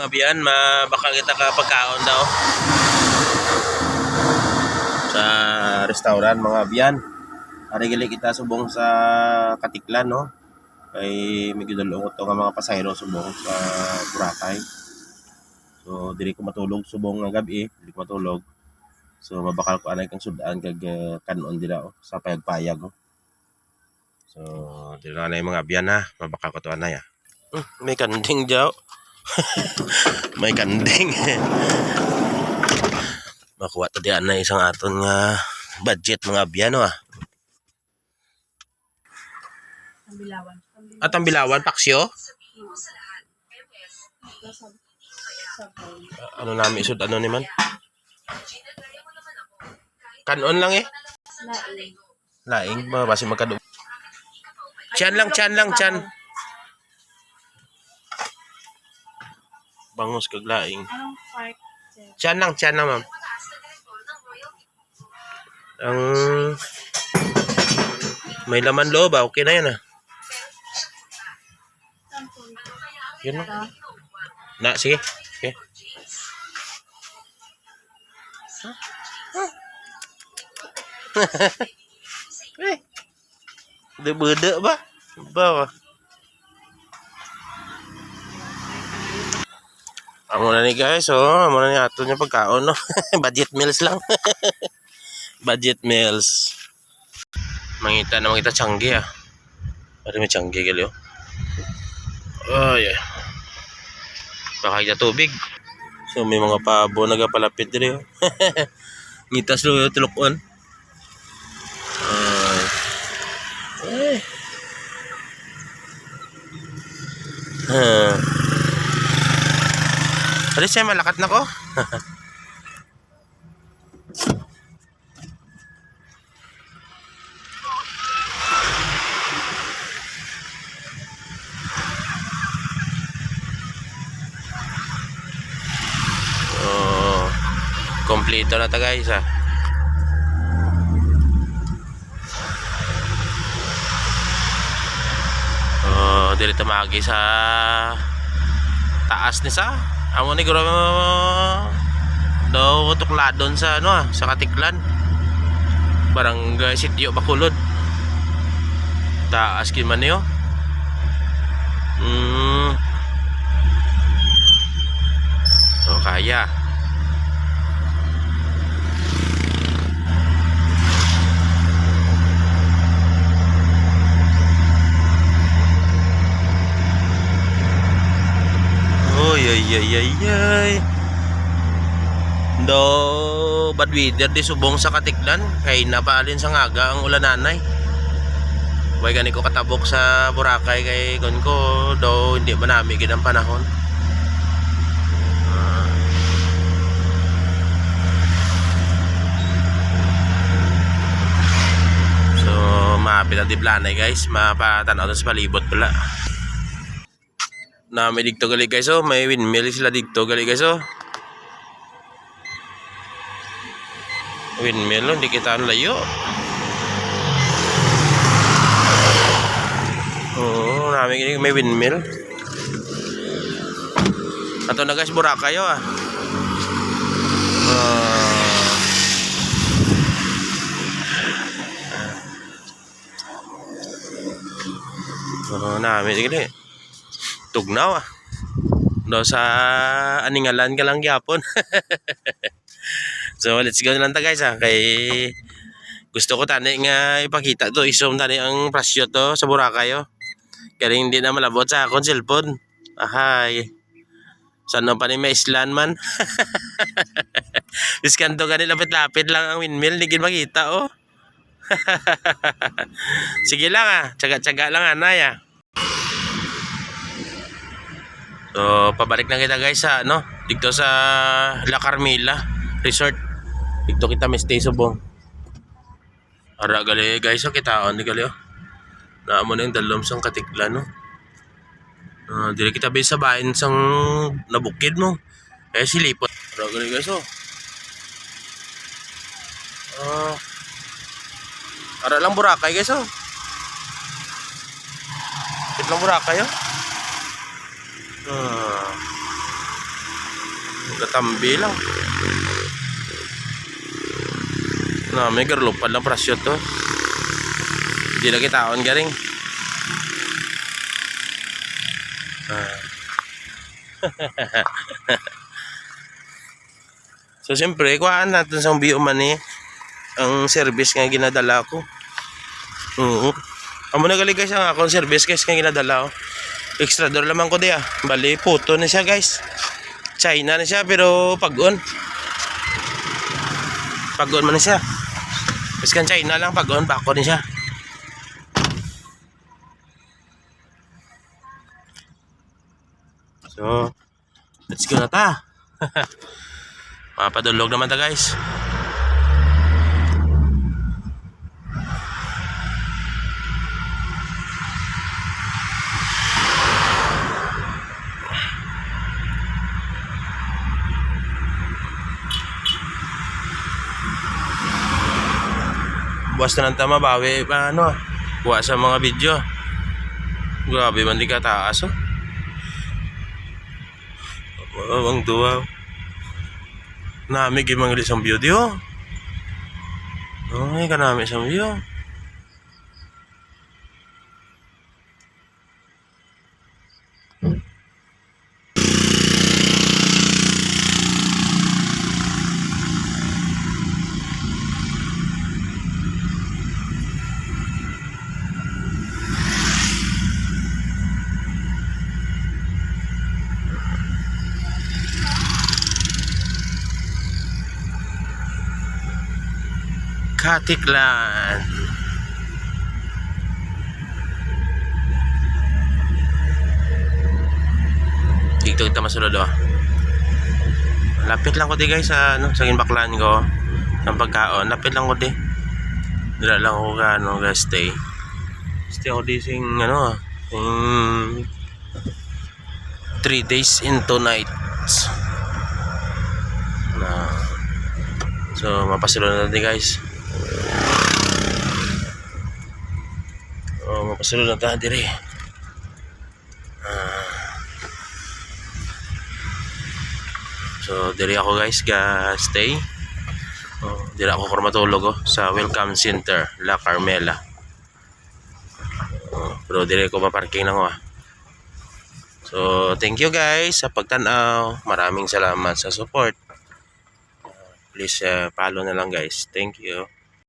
Mga biyan, baka kita ka pagkaon daw sa restaurant mga biyan. Arigali kita subong sa Katiklan, no? Kay may gidulungot to nga mga pasahero subong sa Boracay. So dili ko matulog subong nga gabi, dili ko matulog. So mabakal ko anay kang sudan kag kanon dira sa payag-payag. So dili na anay mga biyan ha, mabakal ko to anay ha. May kanding daw. May kanding. Makuha to diyan na isang aton nga budget mga biyano ah. Tambilawan. At ang bilawan, paksyo? Ano namin isod, ano naman? Kanon lang eh. Laing. Laing, mabasi magkado. Tiyan lang, tiyan. Bangus kag laing. Anong part? Tiyan lang ma'am. Ang may laman loob ah, okay na yan ah. Yun mo. Na, sige. Okay. Beda ba? Bawa. Amo na ni guys, amo na ni ato niya pagkaon, no? Budget meals lang. Budget meals. Mangita na kita Changi ah. Pare may Changi gali oh. Oh yeah. Baka kita tubig. So may mga pabo nagapalapit diri oh. Ngitas lo tulokon. Pare siya malakat na ko. Kompleto na ta guys ah. Dili tamagi sa taas ni sa. Amo ni guro daw tukladon sa ano ah, sa Katiklan. Barangay Sitio Bacolod. Taas kin man niyo. So kaya. Ay. Do bad weather di subong sa Katiklan kay napaalin sa ngaga ang ulananay. Way gani ko katabok sa Boracay kay gon ko do hindi manami gid ang panahon. So mapit ang diplanay guys, mapatanaw sa palibot pala. Na may dito gali guys oh, may windmill sila dito gali guys oh. Windmill oh, hindi kita layo. Oo, may windmill. Ato na guys, Boracay oh ah. Namin gali. Tugnaw ah. Do sa aningalan ka lang gyapon. So let's go na lang ta guys ah. Kay gusto ko tani nga ipakita to, isom tani ang presyo to sa Boracay oh. Kaya hindi na malabot sa akong cellphone. Ahay. Saan pa ni may islan man. Diskanto ka lapit-lapit lang ang windmill, hindi gid makita oh. Sige lang ah, tsaga-tsaga lang anay ah. So pabalik na kita guys sa ano, dito sa La Carmila Resort. Dito kita may stay subong. Ara gali guys oh, kitaon ni gali oh. Naamo na yung dalom sang Katiklan no. Dire kita bay sa bahin sang nabukid mo. Eh silipot. Ara gali guys oh. Ara lang Boracay guys oh. Kit lang Boracay oh. Katambi lang. Na may garlupad lang prasyo to. Hindi na kitaon garing. So siyempre, kuhaan natin sa biyo man ang service nga ginadala ko. Oo. Amo na gali guys ang akong service guys nga ginadala ko. Extra door lamang ko diya. Bali, puto na siya guys. China na siya pero pag-on. Pag-on man na siya. Biskan China lang pag-on, bako din siya. So, let's go na ta. Mapadulog naman ta guys. Buwas na ng tama, bawi pa ano, buwas sa mga video. Grabe man di ka taas oh. Ang duwa. Nami gimang isang view di oh. Ay, kanami isang view. Katiklan. Dito kita masulod oh. Lapit lang ko di guys sa ano, sa ginbaklan ko. Ng pagkaon, lapit lang ko di. Dira lang ako ka ano, guys, stay. Stay ako di sing ano, 3 days and 2 nights. Na. So, mapasulod na natin guys. Mapasulod na tayo dire. So, dire ako guys, stay. Dire ako para matulog sa Welcome Center, La Carmela. Pero dire ko maparking lang So, thank you guys sa pagtanaw. Maraming salamat sa support. Please follow na lang guys. Thank you.